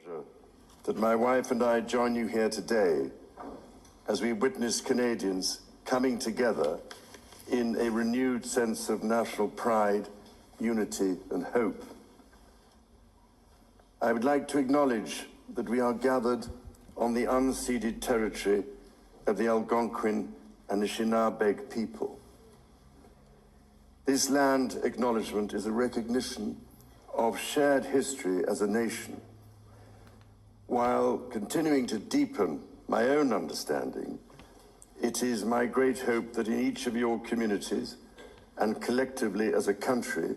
pleasure that my wife and I join you here today as we witness Canadians coming together in a renewed sense of national pride, unity, and hope. I would like to acknowledge that we are gathered on the unceded territory of the Algonquin and the Anishinaabe people. This land acknowledgement is a recognition of shared history as a nation, while continuing to deepen my own understanding. It is my great hope that in each of your communities and collectively as a country,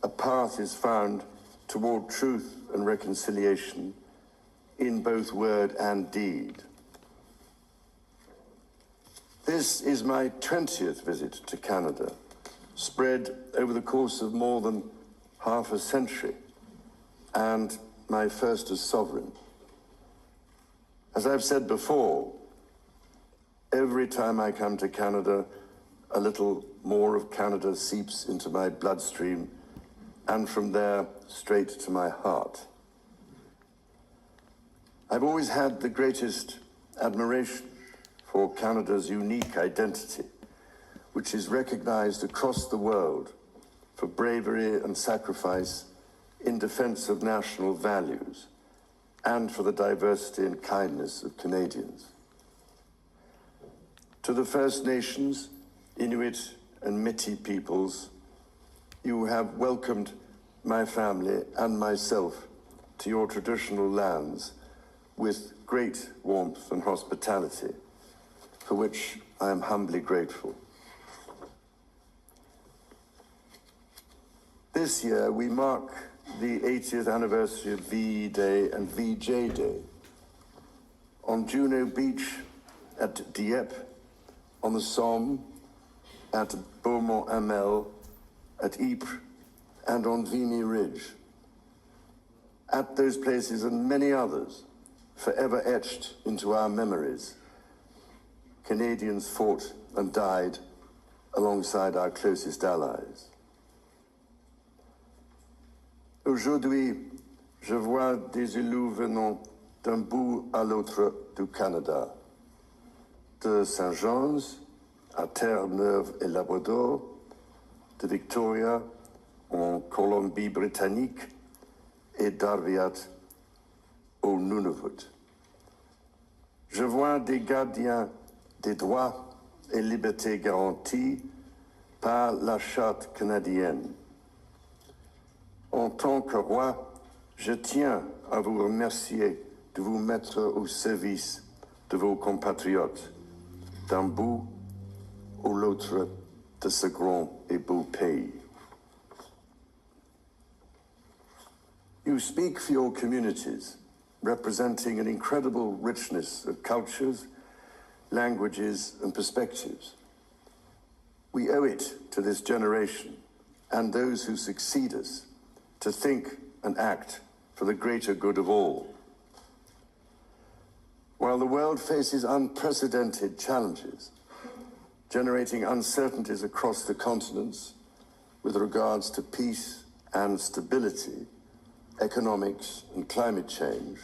a path is found toward truth and reconciliation in both word and deed. This is my 20th visit to Canada, spread over the course of more than half a century, and my first as sovereign. As I've said before, every time I come to Canada, a little more of Canada seeps into my bloodstream, and from there, straight to my heart. I've always had the greatest admiration for Canada's unique identity, which is recognized across the world for bravery and sacrifice in defense of national values and for the diversity and kindness of Canadians. To the First Nations, Inuit and Métis peoples, you have welcomed my family and myself to your traditional lands with great warmth and hospitality, for which I am humbly grateful. This year, we mark the 80th anniversary of VE Day and VJ Day. On Juno Beach, at Dieppe, on the Somme, at Beaumont-Hamel, at Ypres, and on Vimy Ridge. At those places and many others, forever etched into our memories, Canadians fought and died alongside our closest allies. Aujourd'hui, je vois des élus venant d'un bout à l'autre du Canada, de Saint-Jean's à Terre-Neuve et Labrador, de Victoria en Colombie-Britannique et d'Arviat au Nunavut. Je vois des gardiens des droits et libertés garantis par la Charte canadienne. En tant que roi, je tiens à vous remercier de vous mettre au service de vos compatriotes, d'un bout ou l'autre de ce grand et beau pays. You speak for your communities, representing an incredible richness of cultures, languages, and perspectives. We owe it to this generation and those who succeed us to think and act for the greater good of all. While the world faces unprecedented challenges, generating uncertainties across the continents with regards to peace and stability, economics and climate change,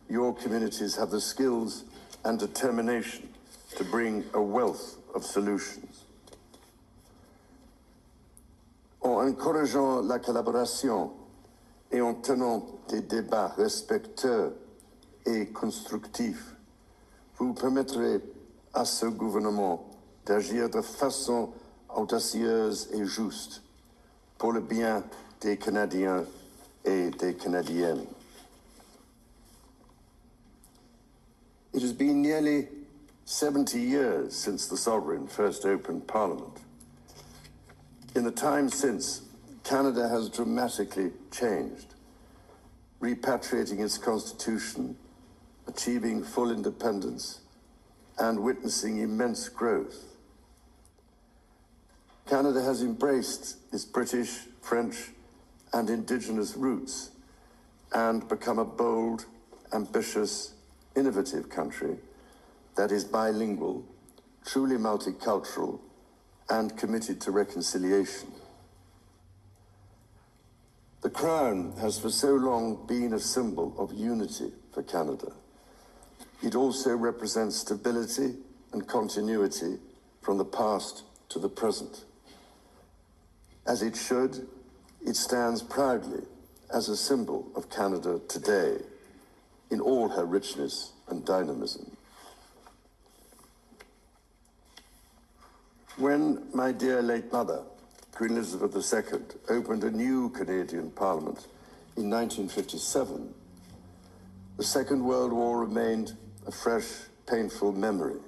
your communities have the skills and determination to bring a wealth of solutions. En encourageant la collaboration et en tenant des débats respectueux et constructifs, vous permettrez à ce gouvernement d'agir de façon audacieuse et juste pour le bien des Canadiens et des Canadiennes. It has been nearly 70 years since the Sovereign first opened Parliament. In the time since, Canada has dramatically changed, repatriating its constitution, achieving full independence, and witnessing immense growth. Canada has embraced its British, French, and Indigenous roots and become a bold, ambitious, innovative country that is bilingual, truly multicultural, and committed to reconciliation. The Crown has for so long been a symbol of unity for Canada. It also represents stability and continuity from the past to the present. As it should, it stands proudly as a symbol of Canada today in all her richness and dynamism. When my dear late mother, Queen Elizabeth II, opened a new Canadian Parliament in 1957, the Second World War remained a fresh, painful memory.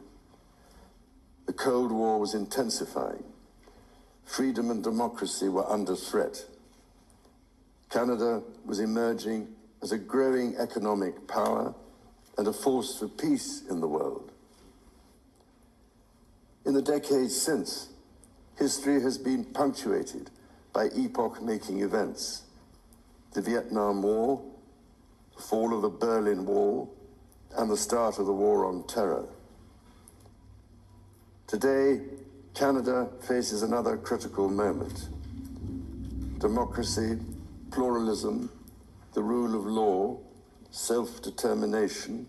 The Cold War was intensifying. Freedom and democracy were under threat. Canada was emerging as a growing economic power and a force for peace in the world. In the decades since, history has been punctuated by epoch-making events. The Vietnam War, the fall of the Berlin Wall, and the start of the War on Terror. Today, Canada faces another critical moment. Democracy, pluralism, the rule of law, self-determination,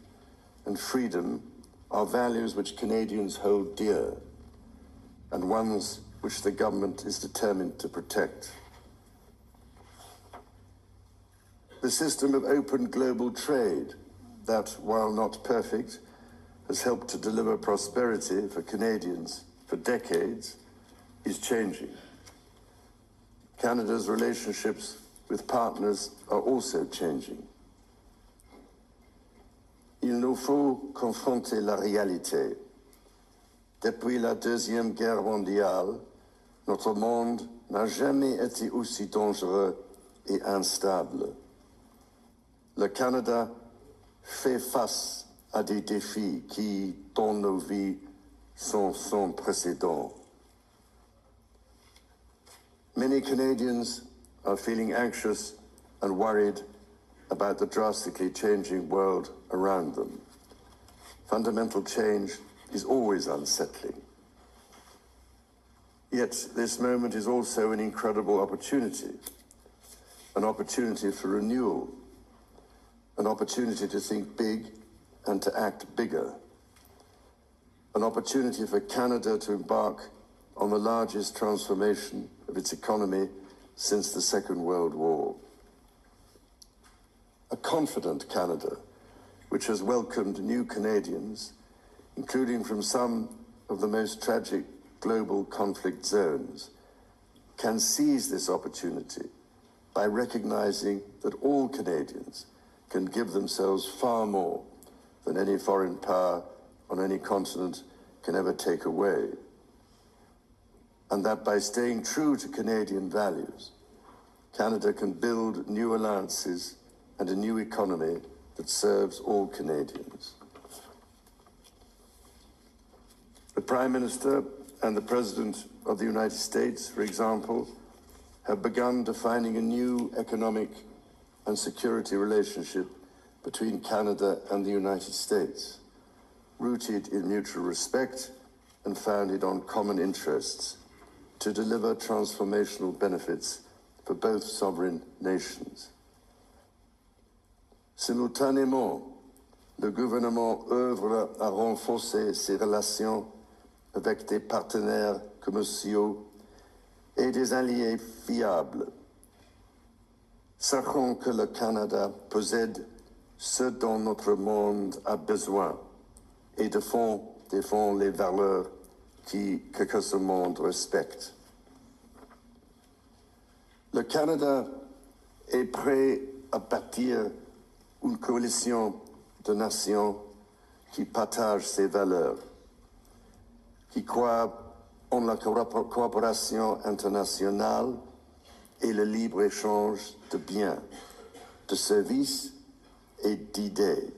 and freedom are values which Canadians hold dear, and ones which the government is determined to protect. The system of open global trade that, while not perfect, has helped to deliver prosperity for Canadians for decades, is changing. Canada's relationships with partners are also changing. Il nous faut confronter la réalité. Depuis la Deuxième Guerre mondiale, notre monde n'a jamais été aussi dangereux et instable. Le Canada fait face à des défis qui, dans nos vies, sont sans précédent. Many Canadians are feeling anxious and worried about the drastically changing world around them. Fundamental change is always unsettling. Yet this moment is also an incredible opportunity, an opportunity for renewal, an opportunity to think big and to act bigger, an opportunity for Canada to embark on the largest transformation of its economy since the Second World War. A confident Canada, which has welcomed new Canadians, including from some of the most tragic global conflict zones, can seize this opportunity by recognizing that all Canadians can give themselves far more than any foreign power on any continent can ever take away. And that by staying true to Canadian values, Canada can build new alliances and a new economy that serves all Canadians. The Prime Minister and the President of the United States, for example, have begun defining a new economic and security relationship between Canada and the United States, rooted in mutual respect and founded on common interests, to deliver transformational benefits for both sovereign nations. Simultanément, le gouvernement œuvre à renforcer ses relations avec des partenaires commerciaux et des alliés fiables. Sachant que le Canada possède ce dont notre monde a besoin et défend les valeurs que ce monde respecte. Le Canada est prêt à bâtir une coalition de nations qui partagent ces valeurs, qui croient en la coopération internationale et le libre-échange de biens, de services et d'idées.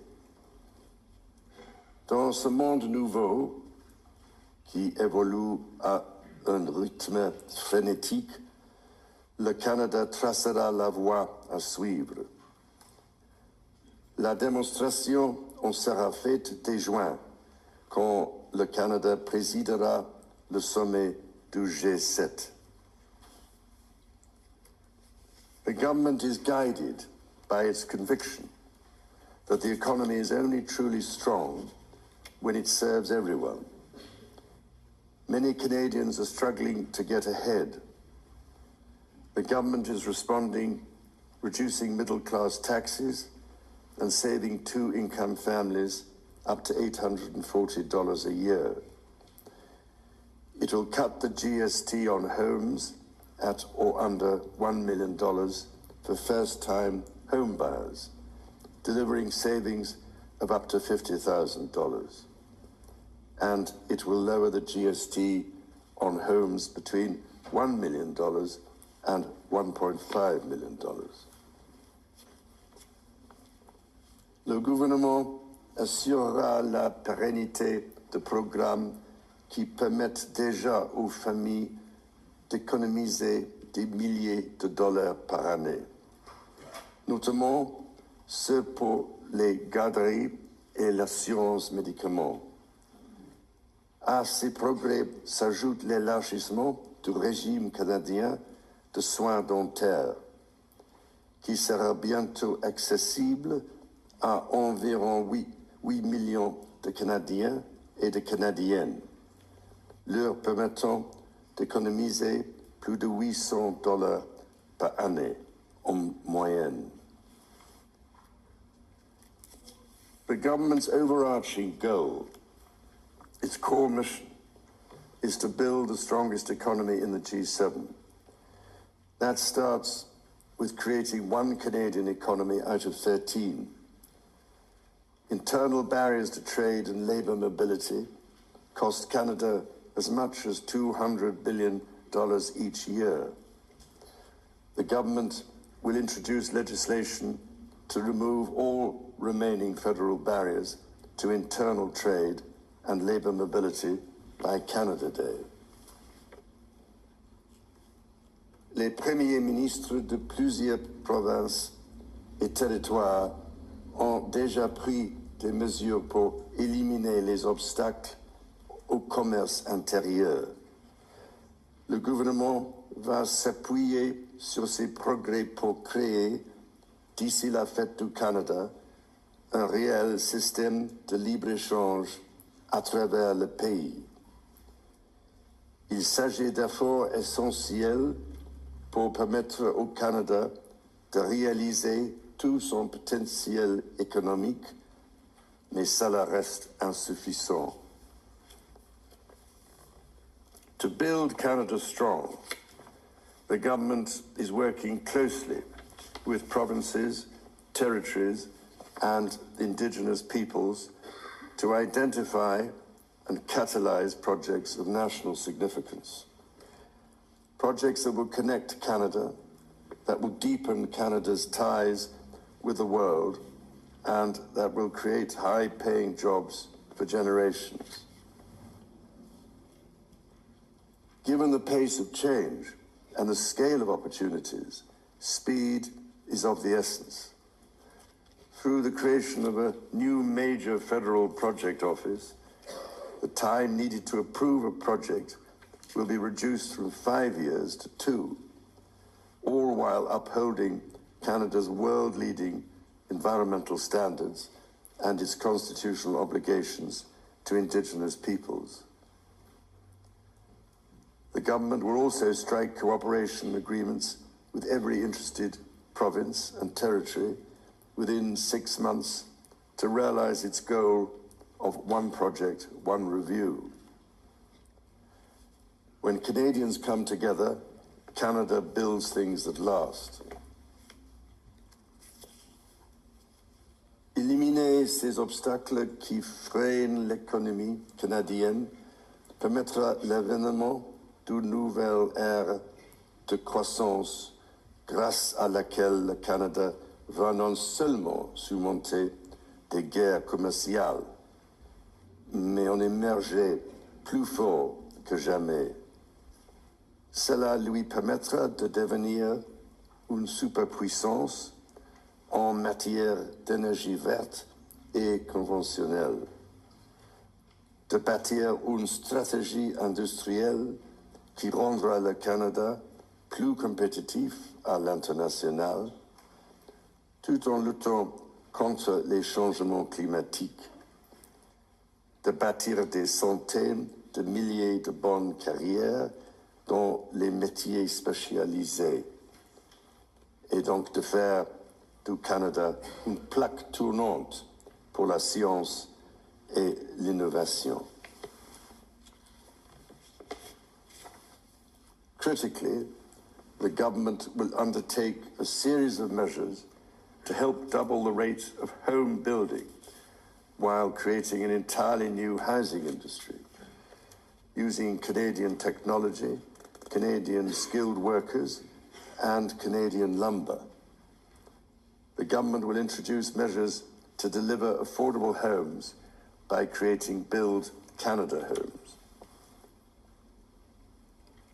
Dans ce monde nouveau, qui évolue à un rythme frénétique, le Canada tracera la voie à suivre. La démonstration en sera faite dès juin, quand le Canada présidera le sommet du G7. The government is guided by its conviction that the economy is only truly strong when it serves everyone. Many Canadians are struggling to get ahead. The government is responding, reducing middle-class taxes and saving two-income families up to $840 a year. It will cut the GST on homes at or under $1 million for first-time home buyers, delivering savings of up to $50,000. And it will lower the GST on homes between $1 million and $1.5 million. Le gouvernement assurera la pérennité de programmes qui permettent déjà aux familles d'économiser des milliers de dollars par année, notamment ceux pour les garderies et l'assurance médicaments. À ces progrès s'ajoute l'élargissement du régime canadien de soins dentaires, qui sera bientôt accessible à environ 8 millions de Canadiens et de Canadiennes, leur permettant d'économiser plus de $800 par année en moyenne. The government's overarching goal, its core mission, is to build the strongest economy in the G7. That starts with creating one Canadian economy out of 13. Internal barriers to trade and labour mobility cost Canada as much as $200 billion each year. The government will introduce legislation to remove all remaining federal barriers to internal trade and labour mobility by Canada Day. Les premiers ministres de plusieurs provinces et territoires ont déjà pris des mesures pour éliminer les obstacles au commerce intérieur. Le gouvernement va s'appuyer sur ces progrès pour créer, d'ici la fête du Canada, un réel système de libre-échange à travers le pays. Il s'agit d'efforts essentiels pour permettre au Canada de réaliser tout son potentiel économique, mais cela reste insuffisant. To build Canada strong, the government is working closely with provinces, territories, and Indigenous peoples to identify and catalyse projects of national significance. Projects that will connect Canada, that will deepen Canada's ties with the world, and that will create high-paying jobs for generations. Given the pace of change and the scale of opportunities, speed is of the essence. Through the creation of a new major federal project office, the time needed to approve a project will be reduced from 5 years to 2, all while upholding Canada's world-leading environmental standards and its constitutional obligations to Indigenous peoples. The government will also strike cooperation agreements with every interested province and territory within 6 months to realize its goal of one project, one review. When Canadians come together, Canada builds things that last. Éliminer ces obstacles qui freinent l'économie canadienne permettra l'avènement d'une nouvelle ère de croissance grâce à laquelle le Canada va non seulement surmonter des guerres commerciales, mais en émerger plus fort que jamais. Cela lui permettra de devenir une superpuissance en matière d'énergie verte et conventionnelle, de bâtir une stratégie industrielle qui rendra le Canada plus compétitif à l'international, tout en luttant contre les changements climatiques, de bâtir des centaines de milliers de bonnes carrières dans les métiers spécialisés, et donc de faire du Canada une plaque tournante pour la science et l'innovation. Critically, the government will undertake a series of measures to help double the rate of home building while creating an entirely new housing industry, using Canadian technology, Canadian skilled workers, and Canadian lumber. The government will introduce measures to deliver affordable homes by creating Build Canada homes.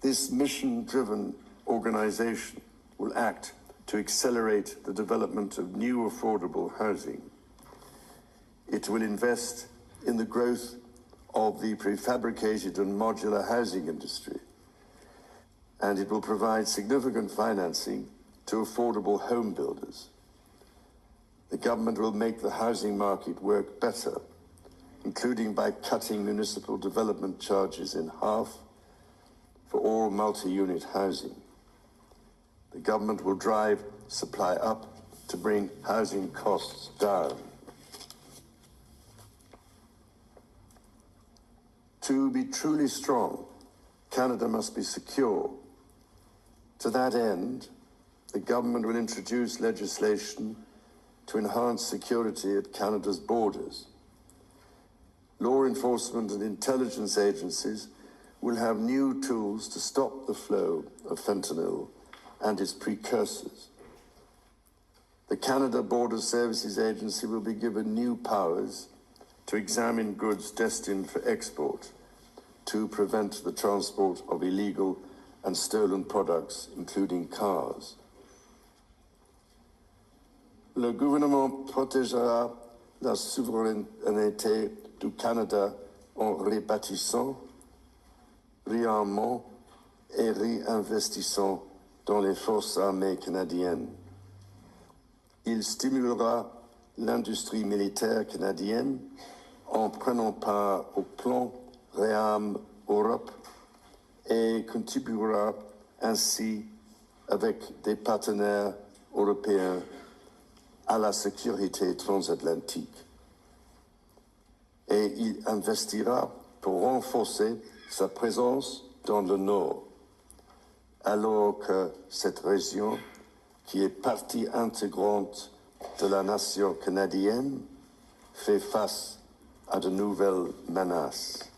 This mission-driven organization will act to accelerate the development of new affordable housing. It will invest in the growth of the prefabricated and modular housing industry, and it will provide significant financing to affordable home builders. The government will make the housing market work better, including by cutting municipal development charges in half for all multi-unit housing. The government will drive supply up to bring housing costs down. To be truly strong, Canada must be secure. To that end, the government will introduce legislation to enhance security at Canada's borders. Law enforcement and intelligence agencies will have new tools to stop the flow of fentanyl and its precursors. The Canada Border Services Agency will be given new powers to examine goods destined for export, to prevent the transport of illegal and stolen products, including cars. Le gouvernement protégera la souveraineté du Canada en rebâtissant, réarmant et réinvestissant dans les forces armées canadiennes. Il stimulera l'industrie militaire canadienne en prenant part au plan Réarm Europe et contribuera ainsi avec des partenaires européens à la sécurité transatlantique. Et il investira pour renforcer sa présence dans le Nord, alors que cette région, qui est partie intégrante de la nation canadienne, fait face à de nouvelles menaces.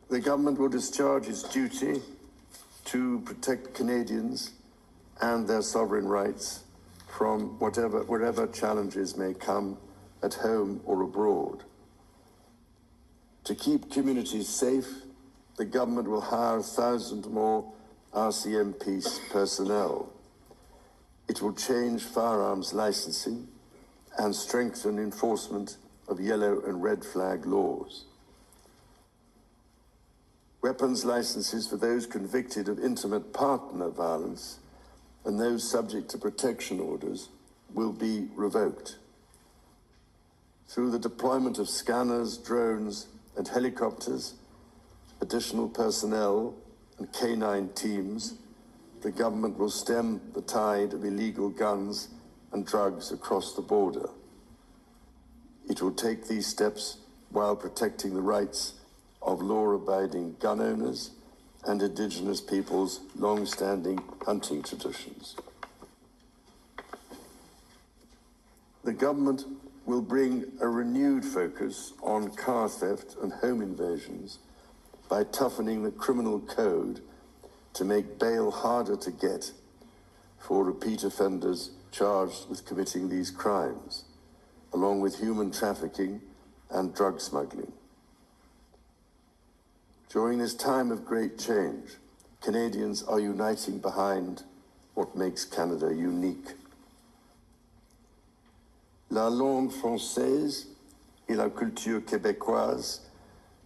The government will discharge its duty to protect Canadians and their sovereign rights from wherever challenges may come at home or abroad. To keep communities safe, the government will hire 1,000 more RCMP personnel. It will change firearms licensing and strengthen enforcement of yellow and red flag laws. Weapons licenses for those convicted of intimate partner violence and those subject to protection orders will be revoked. Through the deployment of scanners, drones, and helicopters, additional personnel, and canine teams, the government will stem the tide of illegal guns and drugs across the border. It will take these steps while protecting the rights of law-abiding gun owners and Indigenous peoples' long-standing hunting traditions. The government will bring a renewed focus on car theft and home invasions by toughening the criminal code to make bail harder to get for repeat offenders charged with committing these crimes, along with human trafficking and drug smuggling. During this time of great change, Canadians are uniting behind what makes Canada unique. La langue française et la culture québécoise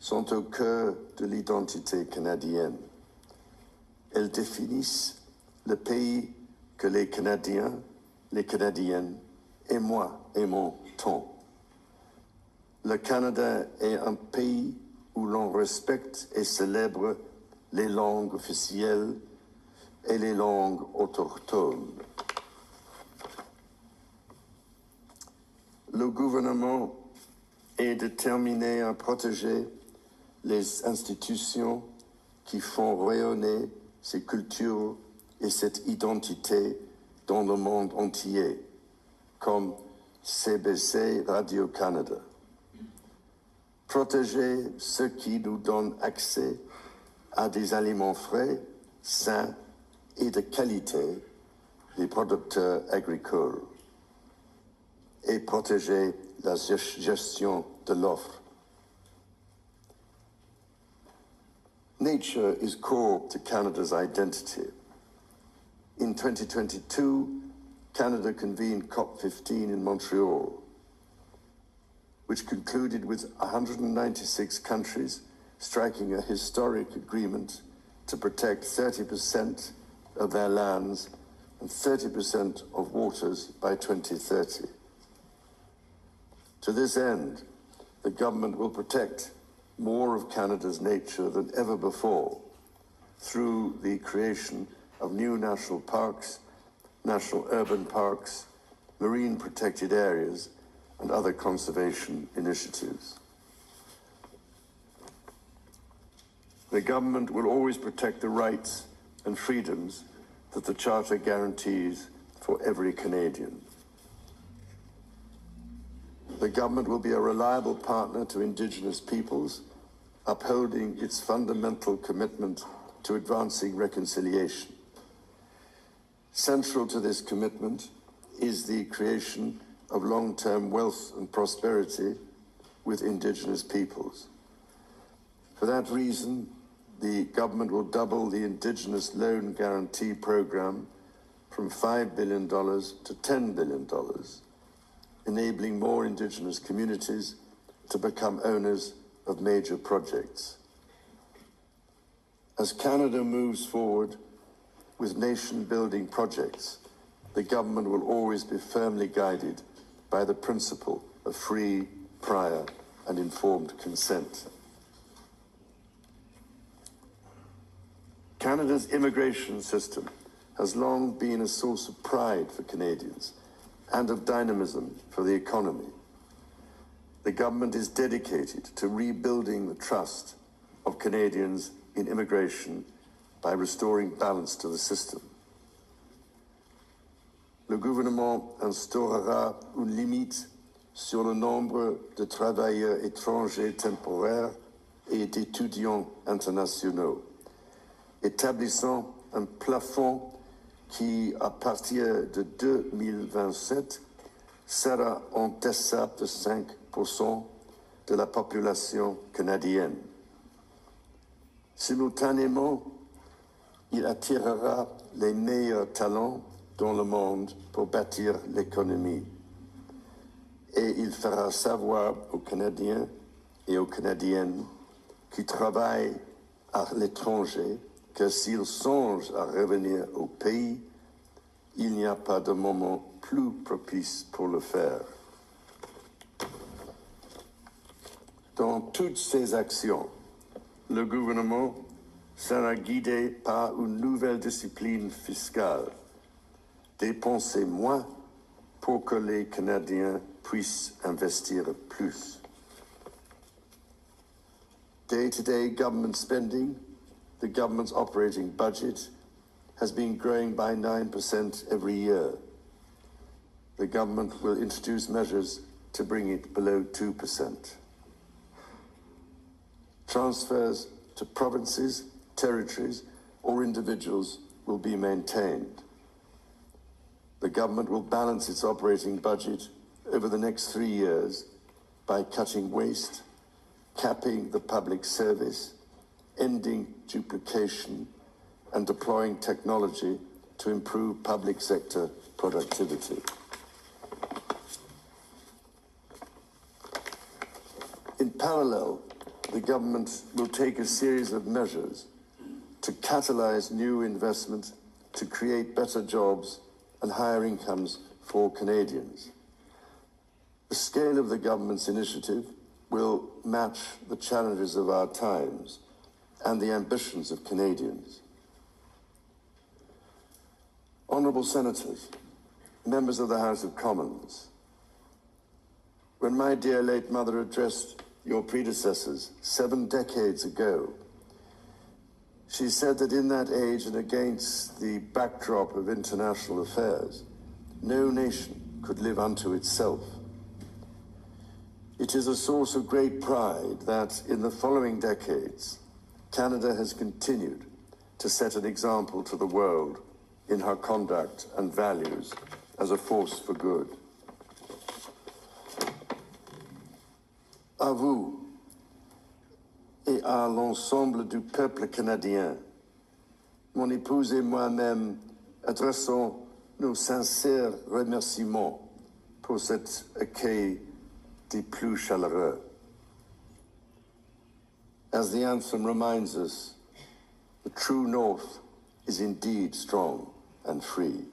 sont au cœur de l'identité canadienne. Elles définissent le pays que les Canadiens, les Canadiennes et moi aimons tant. Le Canada est un pays où l'on respecte et célèbre les langues officielles et les langues autochtones. Le gouvernement est déterminé à protéger les institutions qui font rayonner ces cultures et cette identité dans le monde entier, comme CBC Radio-Canada. Protéger ce qui nous donne accès à des aliments frais, sains et de qualité des producteurs agricoles. Et protéger la gestion de l'offre. Nature is core to Canada's identity. In 2022, Canada convened COP15 in Montreal, which concluded with 196 countries striking a historic agreement to protect 30% of their lands and 30% of waters by 2030. To this end, the government will protect more of Canada's nature than ever before through the creation of new national parks, national urban parks, marine protected areas, and other conservation initiatives. The government will always protect the rights and freedoms that the Charter guarantees for every Canadian. The government will be a reliable partner to Indigenous peoples, upholding its fundamental commitment to advancing reconciliation. Central to this commitment is the creation of long-term wealth and prosperity with Indigenous peoples. For that reason, the government will double the Indigenous Loan Guarantee Program from $5 billion to $10 billion, enabling more Indigenous communities to become owners of major projects. As Canada moves forward with nation-building projects, the government will always be firmly guided by the principle of free, prior, and informed consent. Canada's immigration system has long been a source of pride for Canadians and of dynamism for the economy. The government is dedicated to rebuilding the trust of Canadians in immigration by restoring balance to the system. Le gouvernement instaurera une limite sur le nombre de travailleurs étrangers temporaires et d'étudiants internationaux, établissant un plafond qui, à partir de 2027, sera en deçà de 5% de la population canadienne. Simultanément, il attirera les meilleurs talents dans le monde pour bâtir l'économie. Et il fera savoir aux Canadiens et aux Canadiennes qui travaillent à l'étranger que s'ils songent à revenir au pays, il n'y a pas de moment plus propice pour le faire. Dans toutes ces actions, le gouvernement sera guidé par une nouvelle discipline fiscale. Dépenser moins pour que les Canadiens puissent investir plus. Day-to-day government spending, the government's operating budget, has been growing by 9% every year. The government will introduce measures to bring it below 2%. Transfers to provinces, territories, or individuals will be maintained. The government will balance its operating budget over the next 3 years by cutting waste, capping the public service, ending duplication, and deploying technology to improve public sector productivity. In parallel, the government will take a series of measures to catalyse new investment, to create better jobs and higher incomes for Canadians. The scale of the government's initiative will match the challenges of our times and the ambitions of Canadians. Honourable Senators, members of the House of Commons, when my dear late mother addressed your predecessors 7 decades ago, she said that in that age and against the backdrop of international affairs, no nation could live unto itself. It is a source of great pride that in the following decades, Canada has continued to set an example to the world in her conduct and values as a force for good. À vous et à l'ensemble du peuple canadien, mon épouse et moi-même adressons nos sincères remerciements pour cet accueil des plus chaleureux. As the anthem reminds us, the true North is indeed strong and free.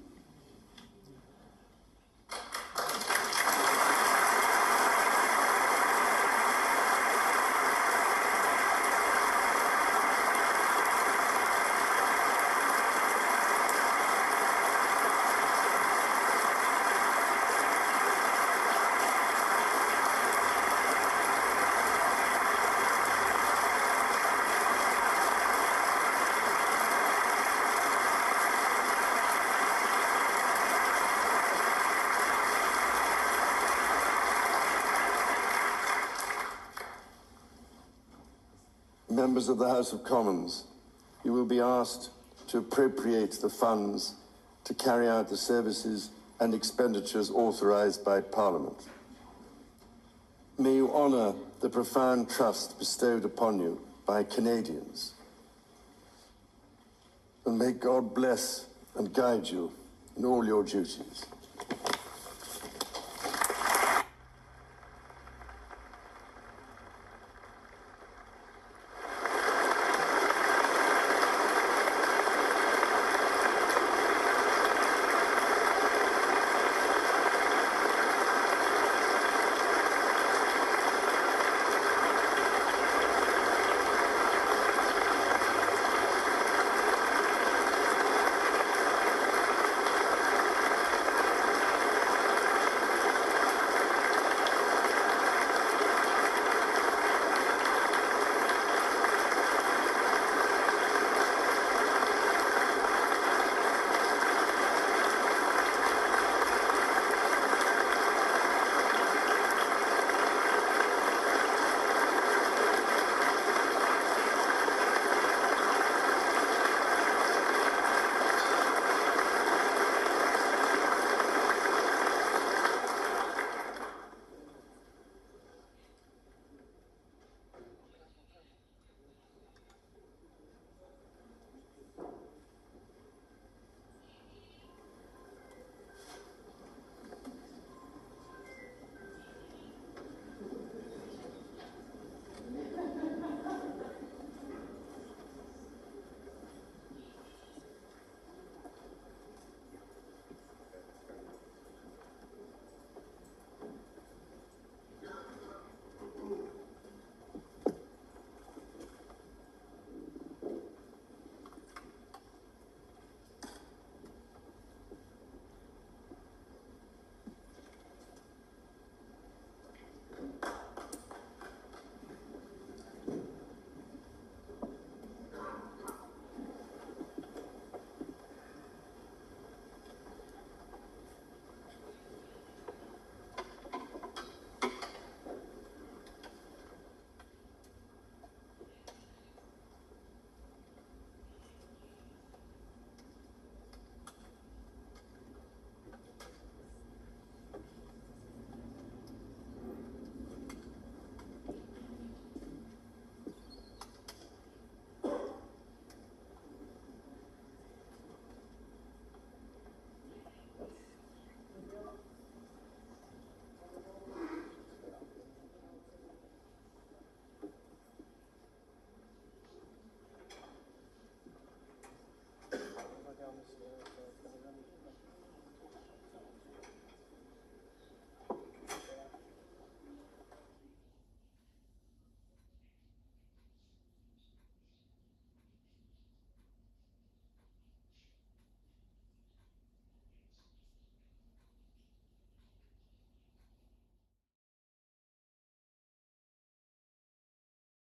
Members of the House of Commons, you will be asked to appropriate the funds to carry out the services and expenditures authorised by Parliament. May you honour the profound trust bestowed upon you by Canadians. And may God bless and guide you in all your duties.